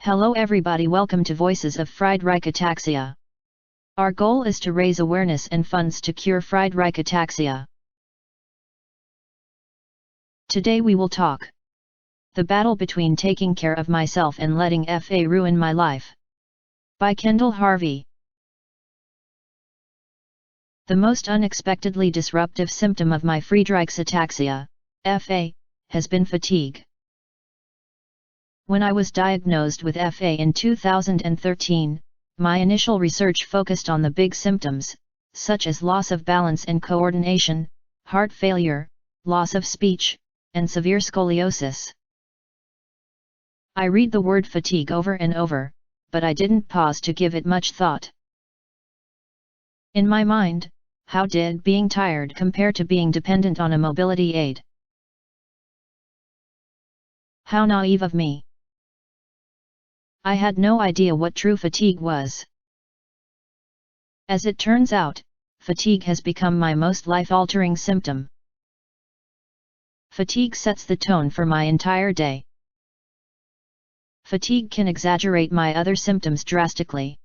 Hello everybody, welcome to Voices of Friedreich Ataxia. Our goal is to raise awareness and funds to cure Friedreich Ataxia. Today we will talk the battle between taking care of myself and letting FA ruin my life. By Kendall Harvey. The most unexpectedly disruptive symptom of my Friedreich's ataxia, FA, has been fatigue. When I was diagnosed with FA in 2013, my initial research focused on the big symptoms, such as loss of balance and coordination, heart failure, loss of speech, and severe scoliosis. I read the word fatigue over and over, but I didn't pause to give it much thought. In my mind, how did being tired compare to being dependent on a mobility aid? How naive of me! I had no idea what true fatigue was. As it turns out, fatigue has become my most life-altering symptom. Fatigue sets the tone for my entire day. Fatigue can exaggerate my other symptoms drastically.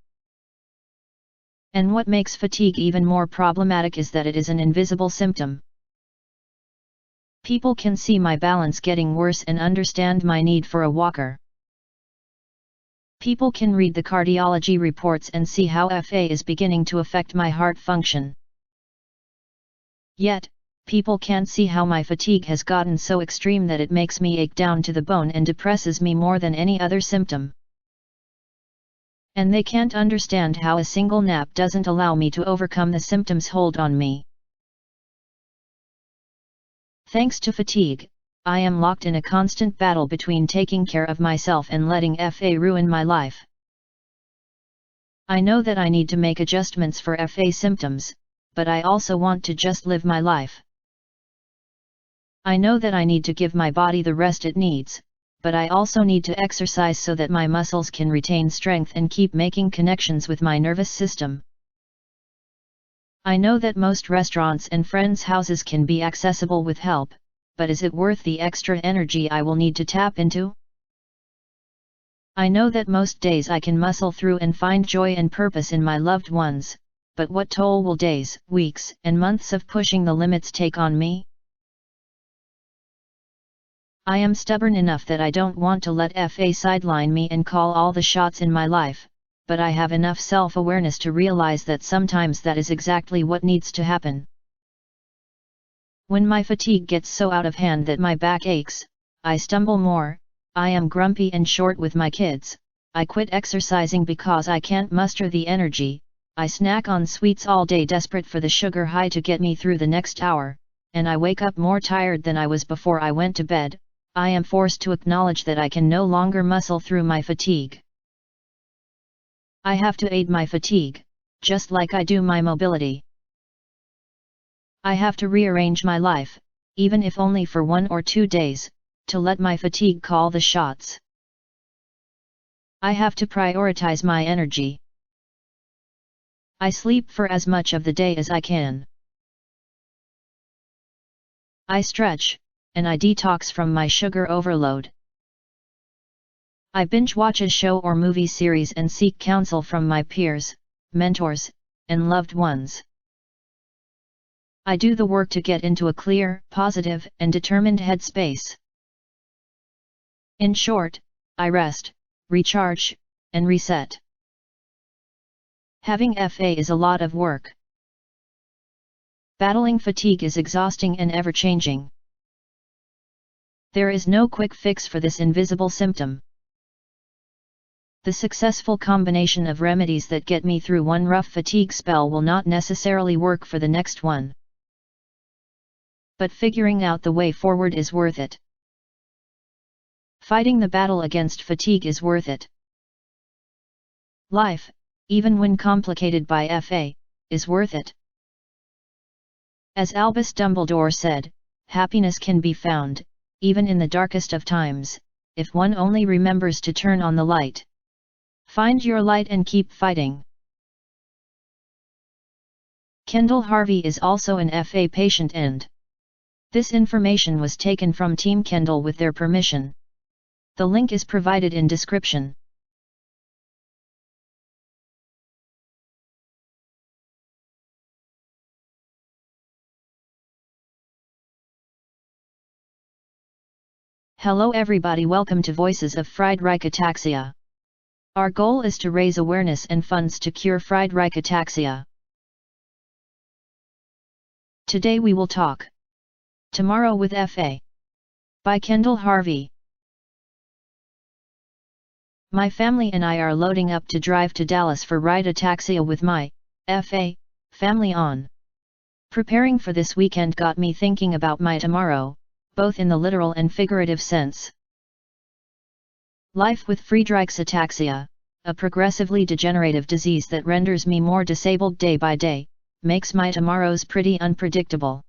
And what makes fatigue even more problematic is that it is an invisible symptom. People can see my balance getting worse and understand my need for a walker. People can read the cardiology reports and see how FA is beginning to affect my heart function. Yet, people can't see how my fatigue has gotten so extreme that it makes me ache down to the bone and depresses me more than any other symptom. And they can't understand how a single nap doesn't allow me to overcome the symptoms' hold on me. Thanks to fatigue, I am locked in a constant battle between taking care of myself and letting FA ruin my life. I know that I need to make adjustments for FA symptoms, but I also want to just live my life. I know that I need to give my body the rest it needs, but I also need to exercise so that my muscles can retain strength and keep making connections with my nervous system. I know that most restaurants and friends' houses can be accessible with help, but is it worth the extra energy I will need to tap into? I know that most days I can muscle through and find joy and purpose in my loved ones, but what toll will days, weeks, and months of pushing the limits take on me? I am stubborn enough that I don't want to let FA sideline me and call all the shots in my life, but I have enough self-awareness to realize that sometimes that is exactly what needs to happen. When my fatigue gets so out of hand that my back aches, I stumble more, I am grumpy and short with my kids, I quit exercising because I can't muster the energy, I snack on sweets all day desperate for the sugar high to get me through the next hour, and I wake up more tired than I was before I went to bed. I am forced to acknowledge that I can no longer muscle through my fatigue. I have to aid my fatigue, just like I do my mobility. I have to rearrange my life, even if only for 1 or 2 days, to let my fatigue call the shots. I have to prioritize my energy. I sleep for as much of the day as I can. I stretch, and I detox from my sugar overload. I binge watch a show or movie series and seek counsel from my peers, mentors, and loved ones. I do the work to get into a clear, positive, and determined headspace. In short, I rest, recharge, and reset. Having FA is a lot of work. Battling fatigue is exhausting and ever-changing. There is no quick fix for this invisible symptom. The successful combination of remedies that get me through one rough fatigue spell will not necessarily work for the next one. But figuring out the way forward is worth it. Fighting the battle against fatigue is worth it. Life, even when complicated by FA, is worth it. As Albus Dumbledore said, happiness can be found, even in the darkest of times, if one only remembers to turn on the light. Find your light and keep fighting. Kendall Harvey is also an FA patient and this information was taken from Team Kendall with their permission. The link is provided in description. Hello everybody, welcome to Voices of Friedreich Ataxia. Our goal is to raise awareness and funds to cure Friedreich Ataxia. Today we will talk Tomorrow with F.A. by Kendall Harvey. My family and I are loading up to drive to Dallas for Ride Ataxia with my F.A. family on. Preparing for this weekend got me thinking about my tomorrow, both in the literal and figurative sense. Life with Friedreich's ataxia, a progressively degenerative disease that renders me more disabled day by day, makes my tomorrows pretty unpredictable.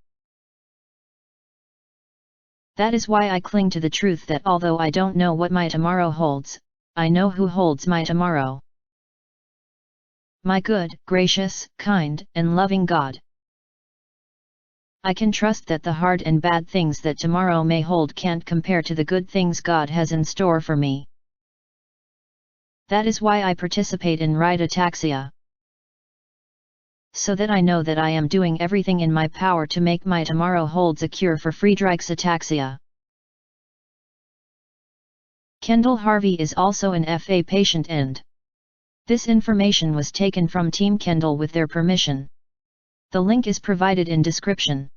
That is why I cling to the truth that although I don't know what my tomorrow holds, I know who holds my tomorrow. My good, gracious, kind, and loving God. I can trust that the hard and bad things that tomorrow may hold can't compare to the good things God has in store for me. That is why I participate in Ride Ataxia. So that I know that I am doing everything in my power to make my tomorrow holds a cure for Friedreich's ataxia. Kendall Harvey is also an FA patient and this information was taken from Team Kendall with their permission. The link is provided in description.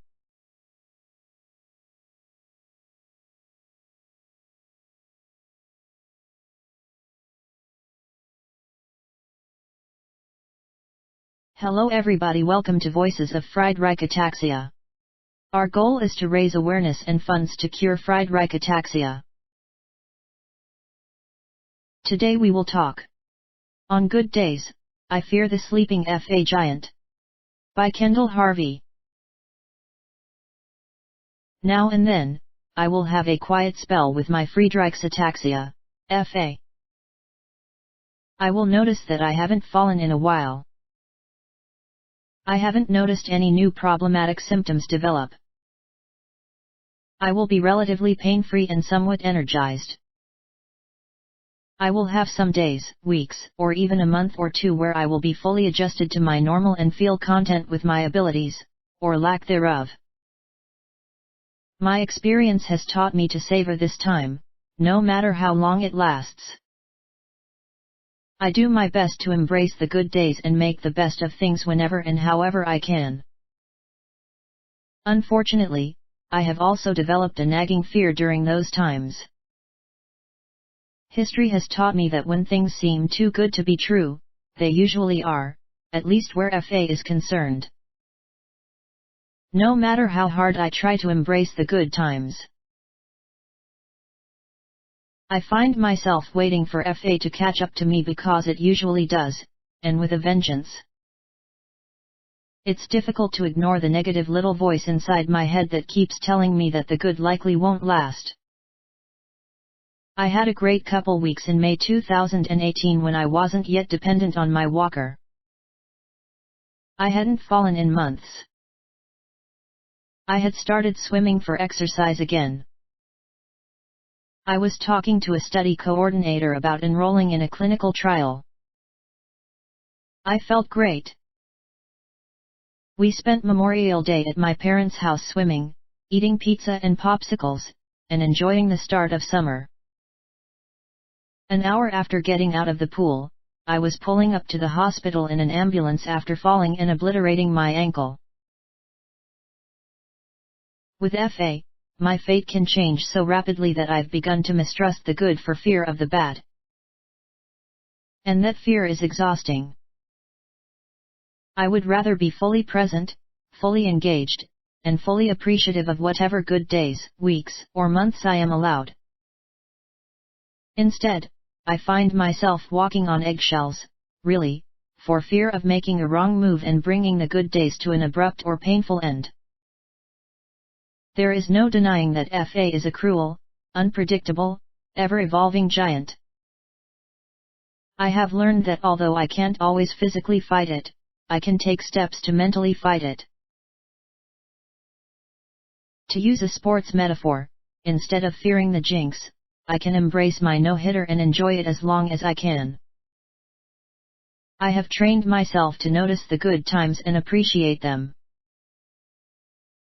Hello everybody, welcome to Voices of Friedreich Ataxia. Our goal is to raise awareness and funds to cure Friedreich Ataxia. Today we will talk On Good Days, I Fear the Sleeping FA Giant by Kendall Harvey. Now and then, I will have a quiet spell with my Friedreich's ataxia, FA. I will notice that I haven't fallen in a while. I haven't noticed any new problematic symptoms develop. I will be relatively pain-free and somewhat energized. I will have some days, weeks, or even a month or two where I will be fully adjusted to my normal and feel content with my abilities, or lack thereof. My experience has taught me to savor this time, no matter how long it lasts. I do my best to embrace the good days and make the best of things whenever and however I can. Unfortunately, I have also developed a nagging fear during those times. History has taught me that when things seem too good to be true, they usually are, at least where FA is concerned. No matter how hard I try to embrace the good times, I find myself waiting for FA to catch up to me because it usually does, and with a vengeance. It's difficult to ignore the negative little voice inside my head that keeps telling me that the good likely won't last. I had a great couple weeks in May 2018 when I wasn't yet dependent on my walker. I hadn't fallen in months. I had started swimming for exercise again. I was talking to a study coordinator about enrolling in a clinical trial. I felt great. We spent Memorial Day at my parents' house swimming, eating pizza and popsicles, and enjoying the start of summer. An hour after getting out of the pool, I was pulling up to the hospital in an ambulance after falling and obliterating my ankle. With FA, my fate can change so rapidly that I've begun to mistrust the good for fear of the bad. And that fear is exhausting. I would rather be fully present, fully engaged, and fully appreciative of whatever good days, weeks, or months I am allowed. Instead, I find myself walking on eggshells, really, for fear of making a wrong move and bringing the good days to an abrupt or painful end. There is no denying that FA is a cruel, unpredictable, ever-evolving giant. I have learned that although I can't always physically fight it, I can take steps to mentally fight it. To use a sports metaphor, instead of fearing the jinx, I can embrace my no-hitter and enjoy it as long as I can. I have trained myself to notice the good times and appreciate them.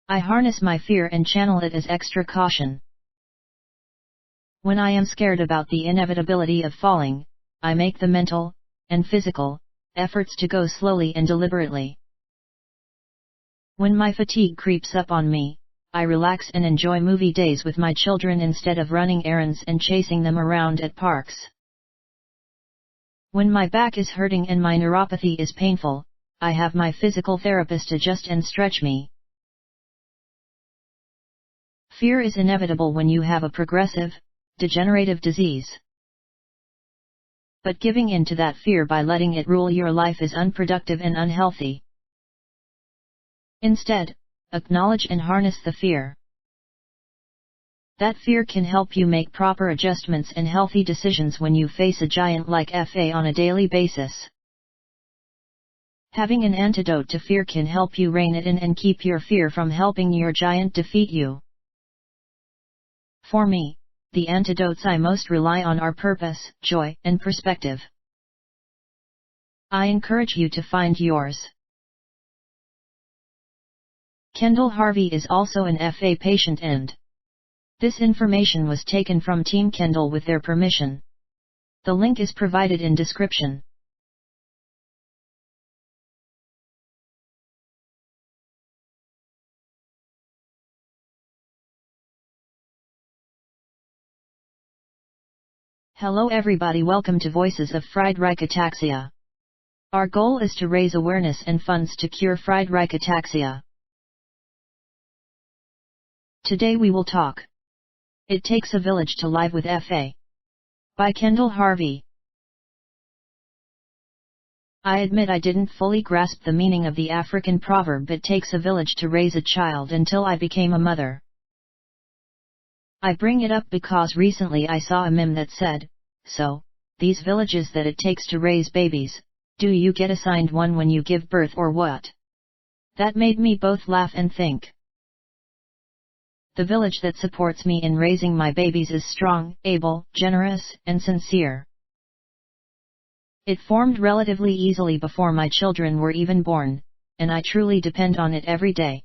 I harness my fear and channel it as extra caution. When I am scared about the inevitability of falling, I make the mental and physical efforts to go slowly and deliberately. When my fatigue creeps up on me, I relax and enjoy movie days with my children instead of running errands and chasing them around at parks. When my back is hurting and my neuropathy is painful, I have my physical therapist adjust and stretch me. Fear is inevitable when you have a progressive, degenerative disease. But giving in to that fear by letting it rule your life is unproductive and unhealthy. Instead, acknowledge and harness the fear. That fear can help you make proper adjustments and healthy decisions when you face a giant like FA on a daily basis. Having an antidote to fear can help you rein it in and keep your fear from helping your giant defeat you. For me, the antidotes I most rely on are purpose, joy, and perspective. I encourage you to find yours. Kendall Harvey is also an FA patient and this information was taken from Team Kendall with their permission. The link is provided in description. Hello everybody, welcome to Voices of Friedreich Ataxia. Our goal is to raise awareness and funds to cure Friedreich Ataxia. Today we will talk It Takes a Village to Live with FA by Kendall Harvey. I admit I didn't fully grasp the meaning of the African proverb "it takes a village to raise a child" until I became a mother. I bring it up because recently I saw a meme that said, "So, these villages that it takes to raise babies, do you get assigned one when you give birth or what?" That made me both laugh and think. The village that supports me in raising my babies is strong, able, generous, and sincere. It formed relatively easily before my children were even born, and I truly depend on it every day.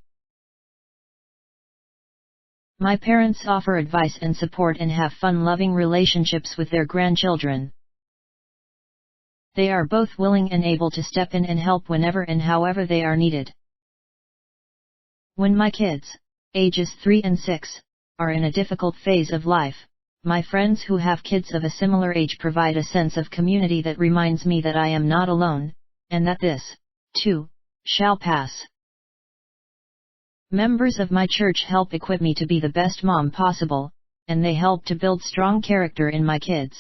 My parents offer advice and support and have fun-loving relationships with their grandchildren. They are both willing and able to step in and help whenever and however they are needed. When my kids, ages 3 and 6, are in a difficult phase of life, my friends who have kids of a similar age provide a sense of community that reminds me that I am not alone, and that this, too, shall pass. Members of my church help equip me to be the best mom possible, and they help to build strong character in my kids.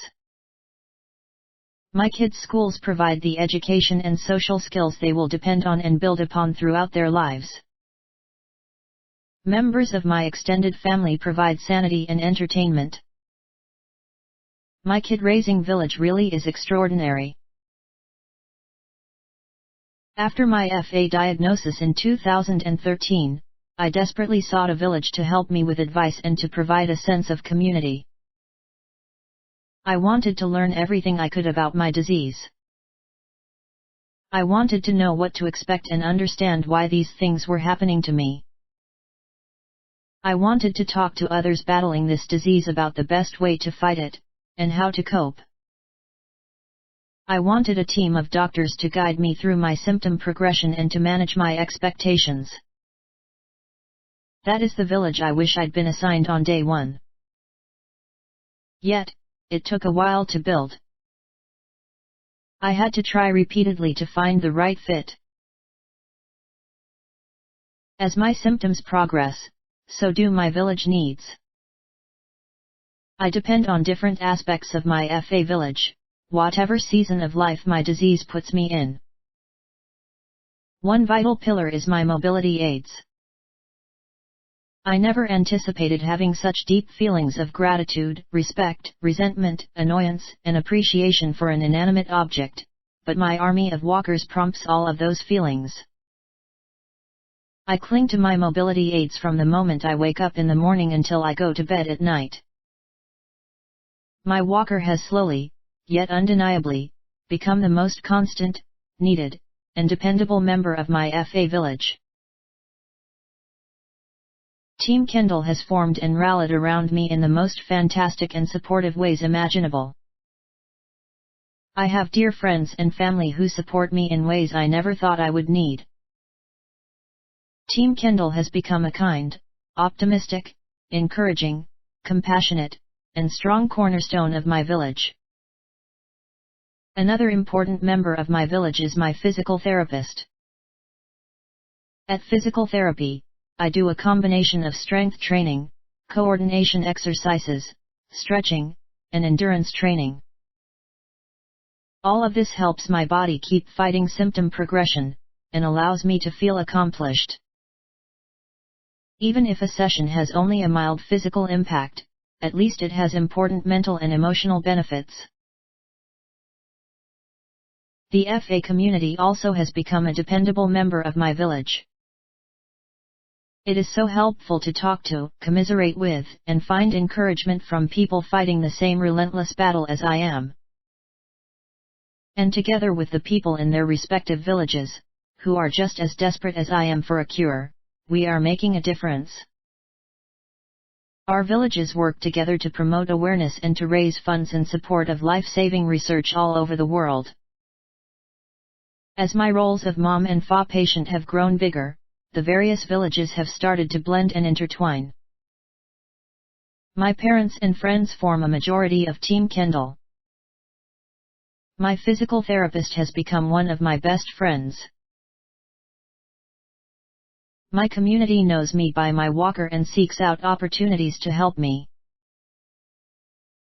My kids' schools provide the education and social skills they will depend on and build upon throughout their lives. Members of my extended family provide sanity and entertainment. My kid-raising village really is extraordinary. After my FA diagnosis in 2013, I desperately sought a village to help me with advice and to provide a sense of community. I wanted to learn everything I could about my disease. I wanted to know what to expect and understand why these things were happening to me. I wanted to talk to others battling this disease about the best way to fight it, and how to cope. I wanted a team of doctors to guide me through my symptom progression and to manage my expectations. That is the village I wish I'd been assigned on day one. Yet, it took a while to build. I had to try repeatedly to find the right fit. As my symptoms progress, so do my village needs. I depend on different aspects of my FA village, whatever season of life my disease puts me in. One vital pillar is my mobility aids. I never anticipated having such deep feelings of gratitude, respect, resentment, annoyance, and appreciation for an inanimate object, but my army of walkers prompts all of those feelings. I cling to my mobility aids from the moment I wake up in the morning until I go to bed at night. My walker has slowly, yet undeniably, become the most constant, needed, and dependable member of my FA village. Team Kendall has formed and rallied around me in the most fantastic and supportive ways imaginable. I have dear friends and family who support me in ways I never thought I would need. Team Kendall has become a kind, optimistic, encouraging, compassionate, and strong cornerstone of my village. Another important member of my village is my physical therapist. At physical therapy, I do a combination of strength training, coordination exercises, stretching, and endurance training. All of this helps my body keep fighting symptom progression, and allows me to feel accomplished. Even if a session has only a mild physical impact, at least it has important mental and emotional benefits. The FA community also has become a dependable member of my village. It is so helpful to talk to, commiserate with, and find encouragement from people fighting the same relentless battle as I am. And together with the people in their respective villages, who are just as desperate as I am for a cure, we are making a difference. Our villages work together to promote awareness and to raise funds in support of life-saving research all over the world. As my roles of mom and FA patient have grown bigger, the various villages have started to blend and intertwine. My parents and friends form a majority of Team Kendall. My physical therapist has become one of my best friends. My community knows me by my walker and seeks out opportunities to help me.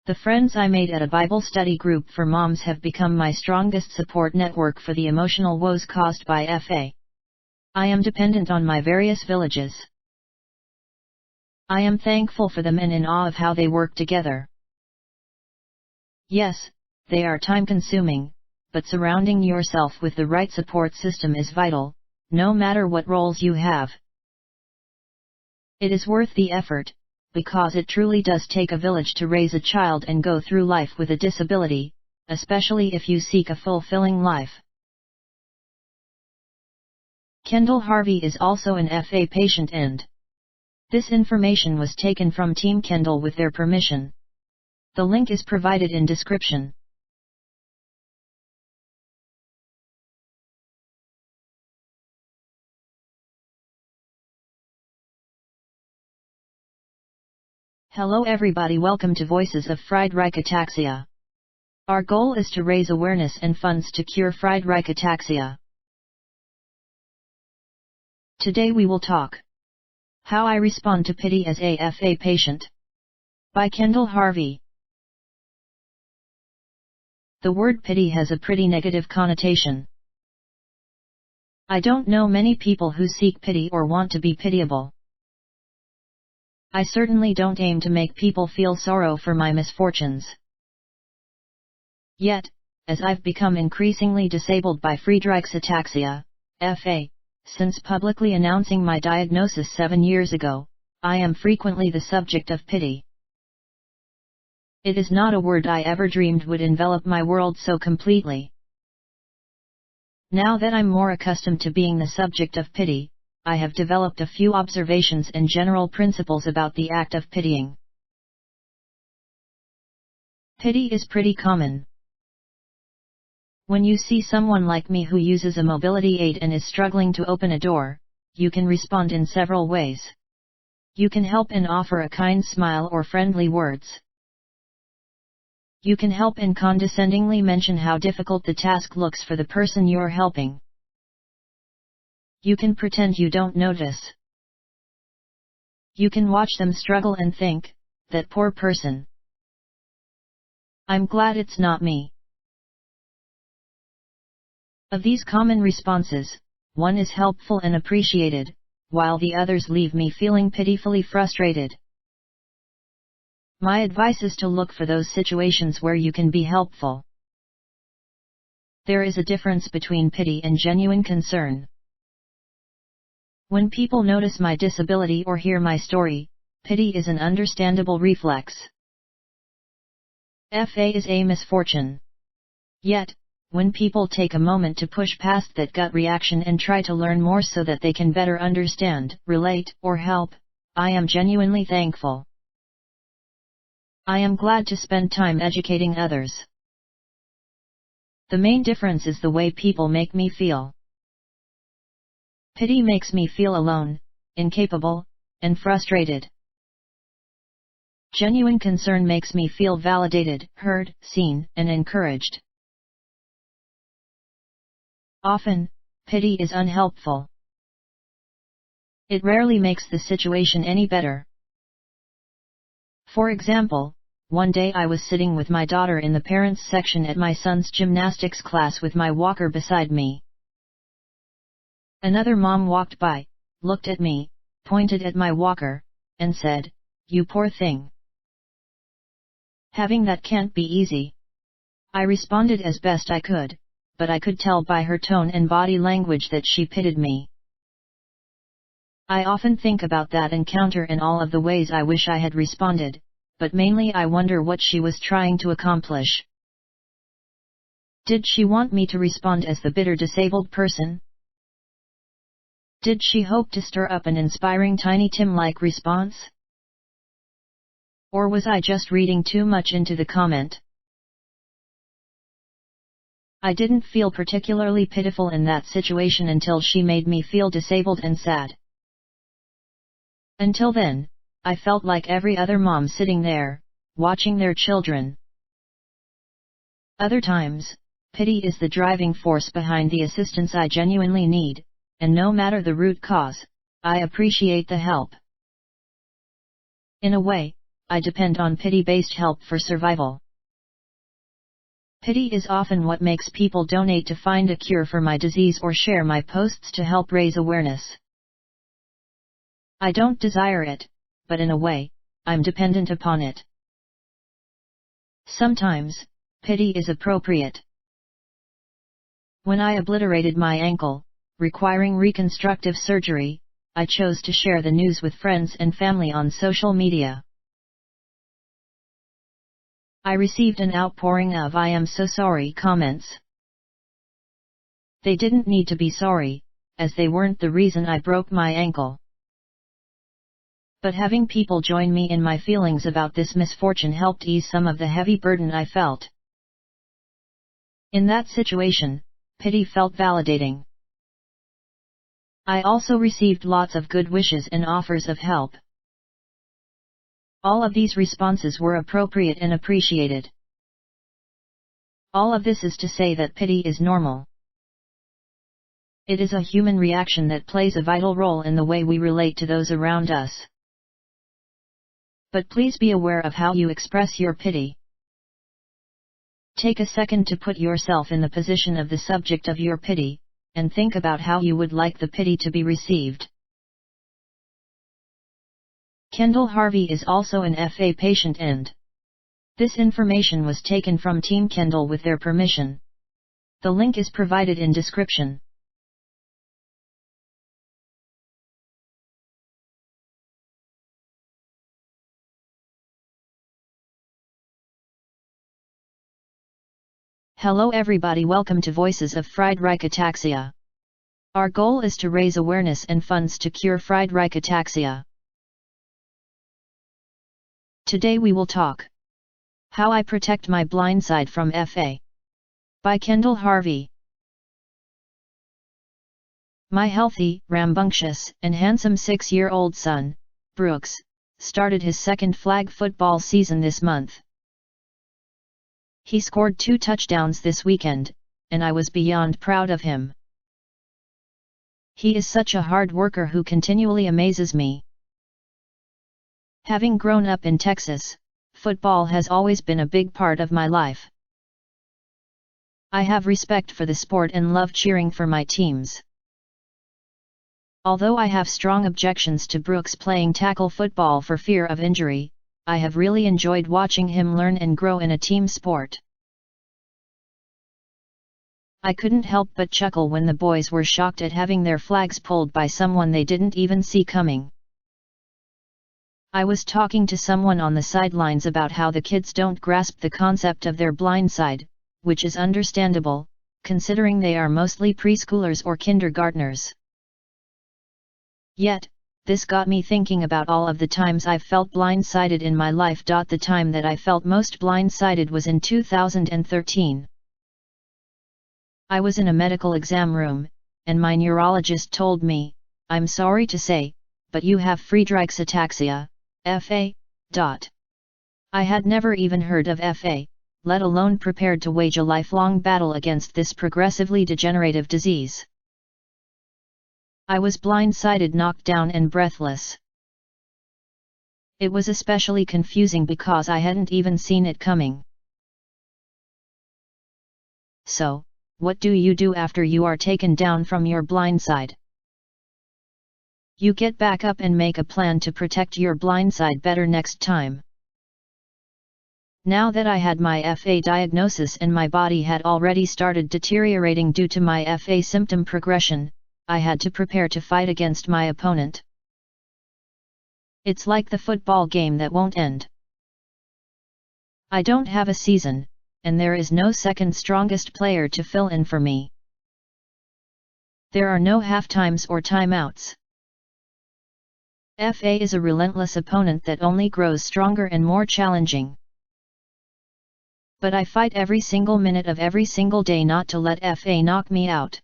The friends I made at a Bible study group for moms have become my strongest support network for the emotional woes caused by FA. I am dependent on my various villages. I am thankful for them and in awe of how they work together. Yes, they are time-consuming, but surrounding yourself with the right support system is vital, no matter what roles you have. It is worth the effort, because it truly does take a village to raise a child and go through life with a disability, especially if you seek a fulfilling life. Kendall Harvey is also an FA patient and this information was taken from Team Kendall with their permission. The link is provided in description. Hello everybody, welcome to Voices of Friedreich Ataxia. Our goal is to raise awareness and funds to cure Friedreich Ataxia. Today we will talk How I Respond to Pity as a FA Patient by Kendall Harvey. The word pity has a pretty negative connotation. I don't know many people who seek pity or want to be pitiable. I certainly don't aim to make people feel sorrow for my misfortunes. Yet, as I've become increasingly disabled by Friedreich's ataxia, FA, since publicly announcing my diagnosis 7 years ago, I am frequently the subject of pity. It is not a word I ever dreamed would envelop my world so completely. Now that I'm more accustomed to being the subject of pity, I have developed a few observations and general principles about the act of pitying. Pity is pretty common. When you see someone like me who uses a mobility aid and is struggling to open a door, you can respond in several ways. You can help and offer a kind smile or friendly words. You can help and condescendingly mention how difficult the task looks for the person you're helping. You can pretend you don't notice. You can watch them struggle and think, that poor person. I'm glad it's not me. Of these common responses, one is helpful and appreciated, while the others leave me feeling pitifully frustrated. My advice is to look for those situations where you can be helpful. There is a difference between pity and genuine concern. When people notice my disability or hear my story, pity is an understandable reflex. FA is a misfortune. Yet, when people take a moment to push past that gut reaction and try to learn more so that they can better understand, relate, or help, I am genuinely thankful. I am glad to spend time educating others. The main difference is the way people make me feel. Pity makes me feel alone, incapable, and frustrated. Genuine concern makes me feel validated, heard, seen, and encouraged. Often, pity is unhelpful. It rarely makes the situation any better. For example, one day I was sitting with my daughter in the parents section at my son's gymnastics class with my walker beside me. Another mom walked by, looked at me, pointed at my walker, and said, "You poor thing. Having that can't be easy." I responded as best I could, but I could tell by her tone and body language that she pitied me. I often think about that encounter in all of the ways I wish I had responded, but mainly I wonder what she was trying to accomplish. Did she want me to respond as the bitter disabled person? Did she hope to stir up an inspiring Tiny Tim-like response? Or was I just reading too much into the comment? I didn't feel particularly pitiful in that situation until she made me feel disabled and sad. Until then, I felt like every other mom sitting there, watching their children. Other times, pity is the driving force behind the assistance I genuinely need, and no matter the root cause, I appreciate the help. In a way, I depend on pity-based help for survival. Pity is often what makes people donate to find a cure for my disease or share my posts to help raise awareness. I don't desire it, but in a way, I'm dependent upon it. Sometimes, pity is appropriate. When I obliterated my ankle, requiring reconstructive surgery, I chose to share the news with friends and family on social media. I received an outpouring of "I am so sorry" comments. They didn't need to be sorry, as they weren't the reason I broke my ankle. But having people join me in my feelings about this misfortune helped ease some of the heavy burden I felt. In that situation, pity felt validating. I also received lots of good wishes and offers of help. All of these responses were appropriate and appreciated. All of this is to say that pity is normal. It is a human reaction that plays a vital role in the way we relate to those around us. But please be aware of how you express your pity. Take a second to put yourself in the position of the subject of your pity, and think about how you would like the pity to be received. Kendall Harvey is also an FA patient and this information was taken from Team Kendall with their permission. The link is provided in description. Hello everybody, welcome to Voices of Friedreich Ataxia. Our goal is to raise awareness and funds to cure Friedreich Ataxia. Today we will talk How I Protect My Blind Side from FA by Kendall Harvey. My healthy, rambunctious, and handsome 6-year-old son, Brooks, started his second flag football season this month. He scored 2 touchdowns this weekend, and I was beyond proud of him. He is such a hard worker who continually amazes me. Having grown up in Texas, football has always been a big part of my life. I have respect for the sport and love cheering for my teams. Although I have strong objections to Brooks playing tackle football for fear of injury, I have really enjoyed watching him learn and grow in a team sport. I couldn't help but chuckle when the boys were shocked at having their flags pulled by someone they didn't even see coming. I was talking to someone on the sidelines about how the kids don't grasp the concept of their blind side, which is understandable, considering they are mostly preschoolers or kindergartners. Yet, This got me thinking about all of the times I've felt blindsided in my life. The time that I felt most blindsided was in 2013. I was in a medical exam room, and my neurologist told me, "I'm sorry to say, but you have Friedreich's ataxia, FA." I had never even heard of FA, let alone prepared to wage a lifelong battle against this progressively degenerative disease. I was blindsided, knocked down and breathless. It was especially confusing because I hadn't even seen it coming. So, what do you do after you are taken down from your blindside? You get back up and make a plan to protect your blindside better next time. Now that I had my FA diagnosis and my body had already started deteriorating due to my FA symptom progression, I had to prepare to fight against my opponent. It's like the football game that won't end. I don't have a season, and there is no second strongest player to fill in for me. There are no halftimes or timeouts. FA is a relentless opponent that only grows stronger and more challenging. But I fight every single minute of every single day not to let FA knock me out.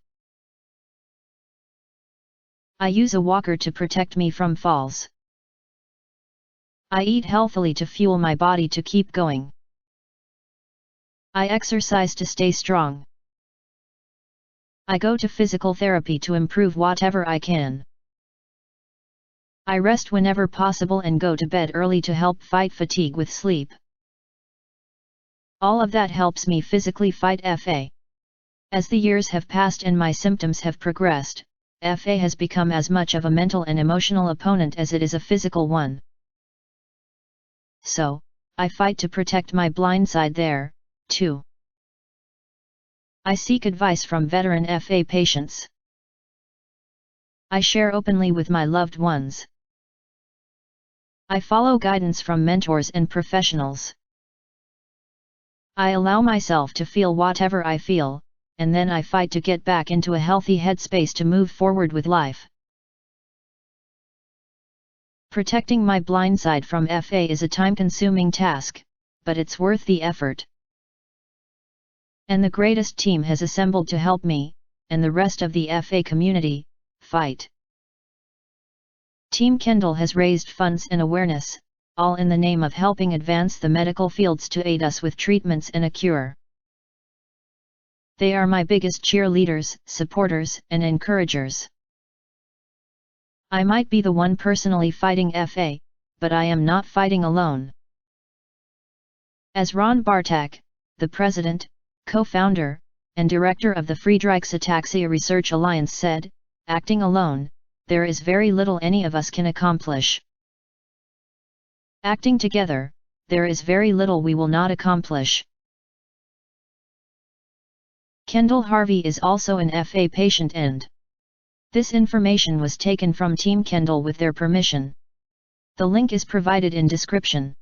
I use a walker to protect me from falls. I eat healthily to fuel my body to keep going. I exercise to stay strong. I go to physical therapy to improve whatever I can. I rest whenever possible and go to bed early to help fight fatigue with sleep. All of that helps me physically fight FA. As the years have passed and my symptoms have progressed, FA has become as much of a mental and emotional opponent as it is a physical one. So, I fight to protect my blindside there, too. I seek advice from veteran FA patients. I share openly with my loved ones. I follow guidance from mentors and professionals. I allow myself to feel whatever I feel, and then I fight to get back into a healthy headspace to move forward with life. Protecting my blindside from FA is a time-consuming task, but it's worth the effort. And the greatest team has assembled to help me, and the rest of the FA community, fight. Team Kendall has raised funds and awareness, all in the name of helping advance the medical fields to aid us with treatments and a cure. They are my biggest cheerleaders, supporters, and encouragers. I might be the one personally fighting FA, but I am not fighting alone. As Ron Bartak, the president, co-founder, and director of the Friedreich's Ataxia Research Alliance said, "Acting alone, there is very little any of us can accomplish. Acting together, there is very little we will not accomplish." Kendall Harvey is also an FA patient and this information was taken from Team Kendall with their permission. The link is provided in description.